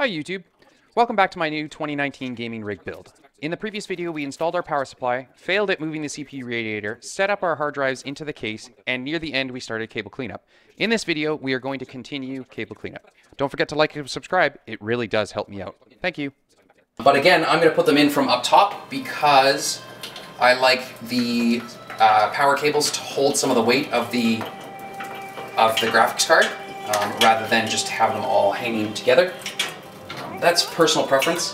Hi YouTube! Welcome back to my new 2019 gaming rig build. In the previous video we installed our power supply, failed at moving the CPU radiator, set up our hard drives into the case, and near the end we started cable cleanup. In this video we are going to continue cable cleanup. Don't forget to like and subscribe, it really does help me out. Thank you. But again, I'm going to put them in from up top because I like the power cables to hold some of the weight of the graphics card rather than just have them all hanging together. That's personal preference.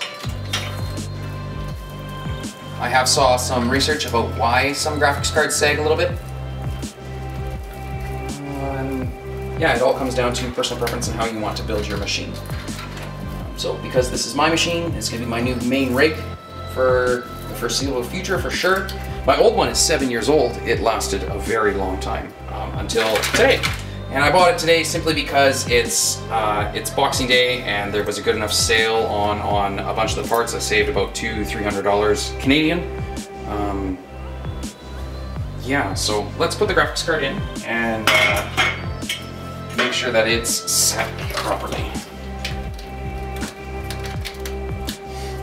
I have saw some research about why some graphics cards sag a little bit. Yeah, it all comes down to personal preference and how you want to build your machine. So because this is my machine, it's going to be my new main rig for the foreseeable future for sure. My old one is 7 years old. It lasted a very long time until today. And I bought it today simply because it's Boxing Day and there was a good enough sale on a bunch of the parts. I saved about $200–300 Canadian. Yeah, so let's put the graphics card in and make sure that it's set properly.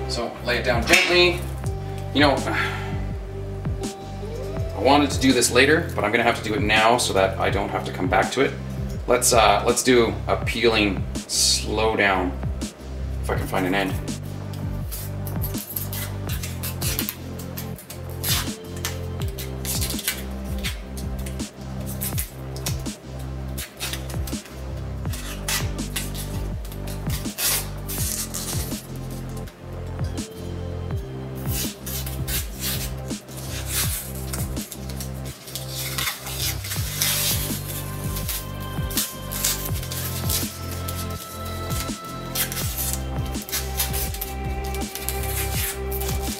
So lay it down gently. You know, I wanted to do this later, but I'm gonna have to do it now so that I don't have to come back to it. Let's do a peeling slow down, if I can find an end.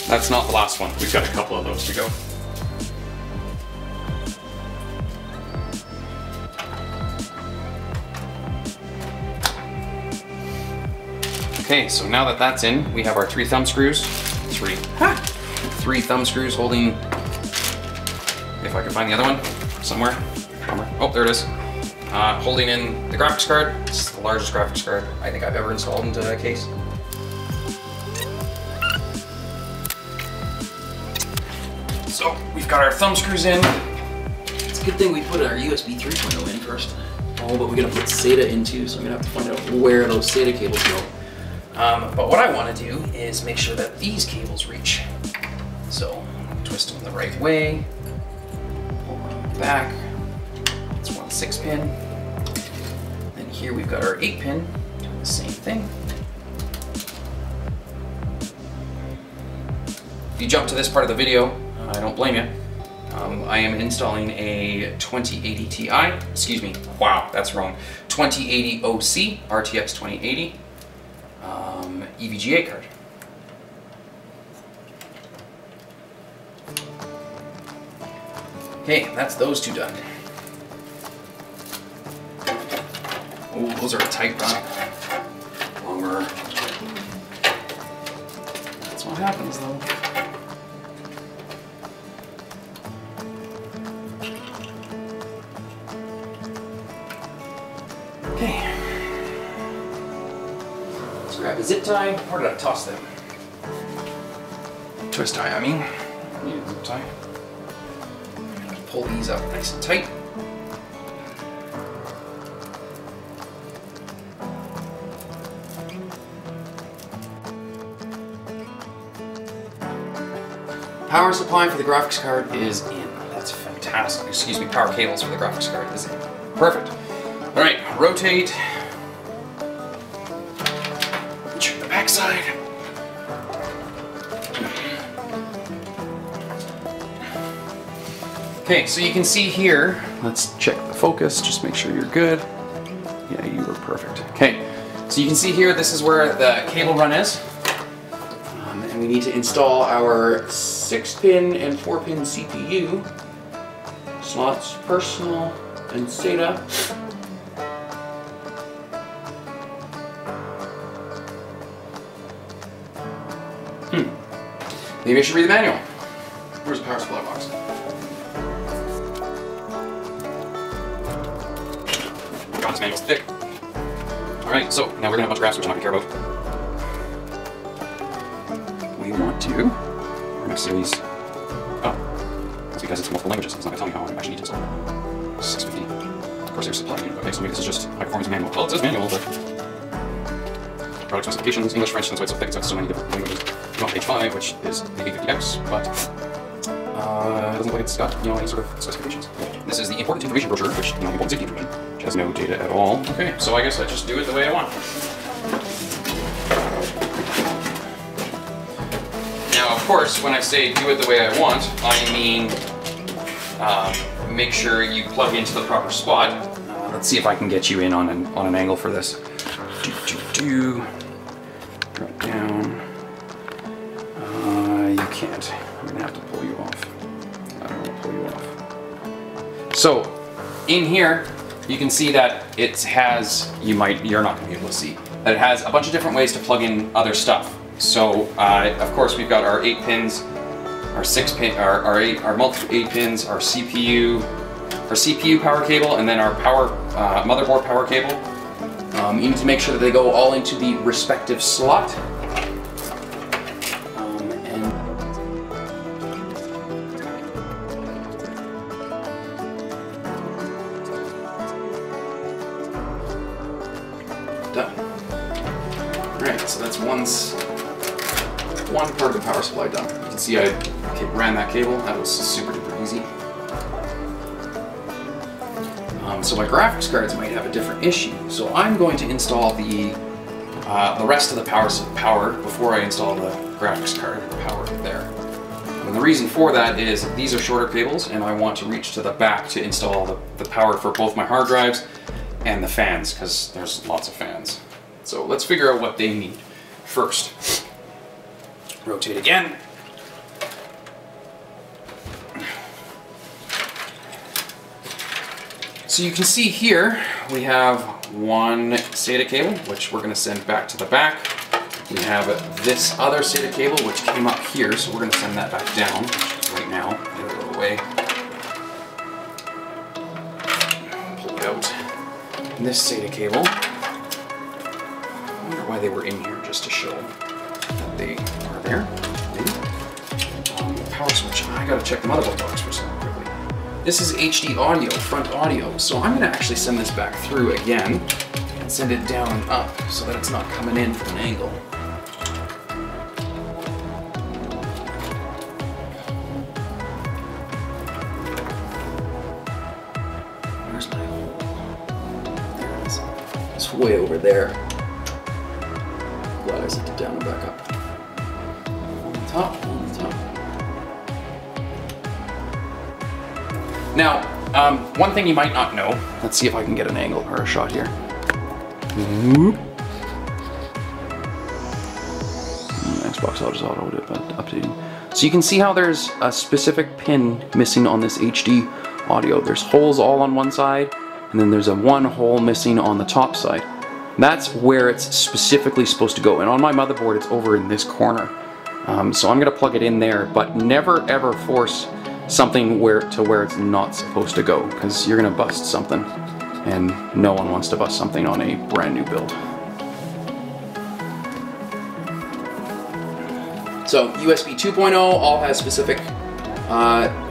That's not the last one. We've got a couple of those to go. Okay, so now that that's in, we have our three thumb screws. Three thumb screws holding, if I can find the other one, somewhere. Oh, there it is. Holding in the graphics card. This is the largest graphics card I think I've ever installed into a case. So we've got our thumb screws in. It's a good thing we put our USB 3.0 in first. Oh, but we're gonna put SATA in too, so I'm gonna have to find out where those SATA cables go. But what I want to do is make sure that these cables reach. So twist them the right way. Pull them back. It's one 6-pin. And here we've got our 8-pin doing the same thing. If you jump to this part of the video, I don't blame you. I am installing a 2080 Ti, excuse me, wow, that's wrong. 2080 OC, RTX 2080 EVGA card. Okay, that's those two done. Oh, those are a tight run. Longer. That's what happens though. Okay. Let's grab a zip tie. Where did I toss them? Twist tie, I mean. I need a zip tie. Pull these up nice and tight. Power supply for the graphics card is in. That's fantastic. Excuse me, power cables for the graphics card is in. Perfect. All right, rotate. Check the back side. Okay, so you can see here, let's check the focus, just make sure you're good. Yeah, you were perfect. Okay, so you can see here, this is where the cable run is. And we need to install our 6-pin and 4-pin CPU slots, personal and SATA. Maybe I should read the manual. Where's the power supply box? God, this manual's thick. Alright, so now we're gonna have a bunch of graphs which I'm not gonna care about. want to, our next series, it's because it's multiple languages. It's not going to tell me how I actually need to install it. 650 Corsair supply unit. Okay, so maybe this is just high performance manual. Well, it says manual, but product specifications, English, French, that's why it's so thick. It's got so many different languages. You want page 5, which is the A50X, but it doesn't look like it's got, any sort of specifications. This is the important information brochure, which, important safety information, which has no data at all. Okay, so I guess I just do it the way I want. Now, of course, when I say do it the way I want, I mean make sure you plug into the proper spot. Let's see if I can get you in on an angle for this. Drop down. You can't. I'm gonna have to pull you off. I don't want to pull you off. So, in here, you can see that it has, you're not gonna be able to see, that it has a bunch of different ways to plug in other stuff. So, of course, we've got our 8 pins, our 6 pin, our multiple 8 pins, our CPU power cable, and then our motherboard power cable. You need to make sure that they go all into the respective slot. Done. Alright, so that's one part of the power supply done. You can see I ran that cable. That was super duper easy. So my graphics cards might have a different issue. So I'm going to install the rest of the power before I install the graphics card power there. And the reason for that is these are shorter cables, and I want to reach to the back to install the power for both my hard drives and the fans, because there's lots of fans. So let's figure out what they need first. Rotate again. So you can see here we have one SATA cable, which we're going to send back to the back. We have this other SATA cable, which came up here, so we're going to send that back down right now. Get it out of the way. Pull it out. And this SATA cable, I wonder why they were in here, just to show that they are there. The power switch, I gotta check the motherboard box for something quickly. This is HD audio, front audio, so I'm gonna actually send this back through again and send it down and up so that it's not coming in from an angle. Where's my hole? There it is. It's way over there. Glad I sent it down and back up. On the top, on the top. Now, one thing you might not know, let's see if I can get an angle or a shot here. Whoop. Xbox Auto updating. So you can see how there's a specific pin missing on this HD audio. There's holes all on one side, and then there's one hole missing on the top side. That's where it's specifically supposed to go. And on my motherboard, it's over in this corner. So I'm gonna plug it in there, but never ever force something where it's not supposed to go, because you're gonna bust something, and no one wants to bust something on a brand new build. So USB 2.0 all has specific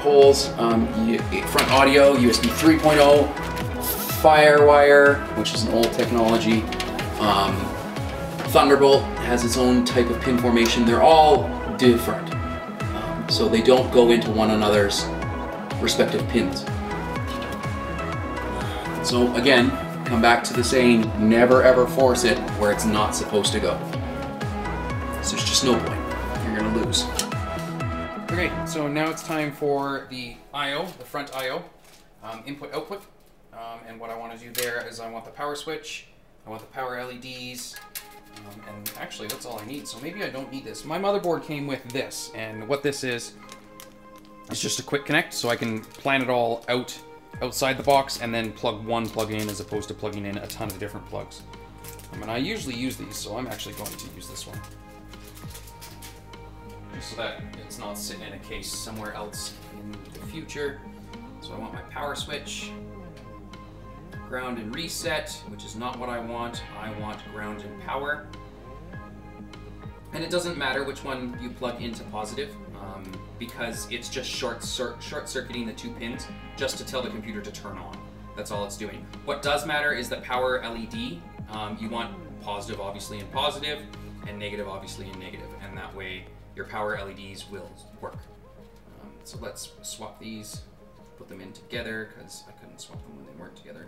holes. Front audio, USB 3.0, Firewire, which is an old technology. Thunderbolt has its own type of pin formation. They're all different. So they don't go into one another's respective pins. So again, come back to the saying, never ever force it where it's not supposed to go. So there's just no point. You're gonna lose. Okay, so now it's time for the I/O, the front I/O, input output. And what I want to do there is I want the power switch, I want the power LEDs, and actually that's all I need, so maybe I don't need this. My motherboard came with this, and what this is just a quick connect, so I can plan it all outside the box and then plug one plug in as opposed to plugging in a ton of different plugs. And I usually use these, so I'm actually going to use this one. Just so that it's not sitting in a case somewhere else in the future. So I want my power switch, ground and reset, which is not what I want. I want ground and power. And it doesn't matter which one you plug into positive, because it's just short-circuiting the 2 pins just to tell the computer to turn on. That's all it's doing. What does matter is the power LED. You want positive obviously in positive, and negative obviously in negative, and that way your power LEDs will work. So let's swap these, put them in together, because I couldn't swap them when they weren't together.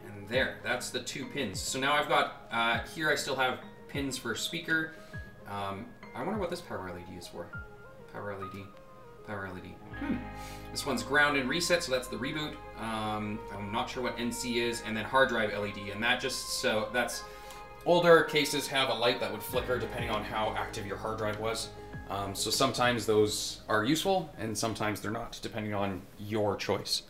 And there, that's the 2 pins. So now I've got, here I still have pins for speaker. I wonder what this power LED is for. Power LED, power LED. This one's ground and reset, so that's the reboot. I'm not sure what NC is, and then hard drive LED, and that just, so that's, older cases have a light that would flicker depending on how active your hard drive was. So sometimes those are useful, and sometimes they're not, depending on your choice.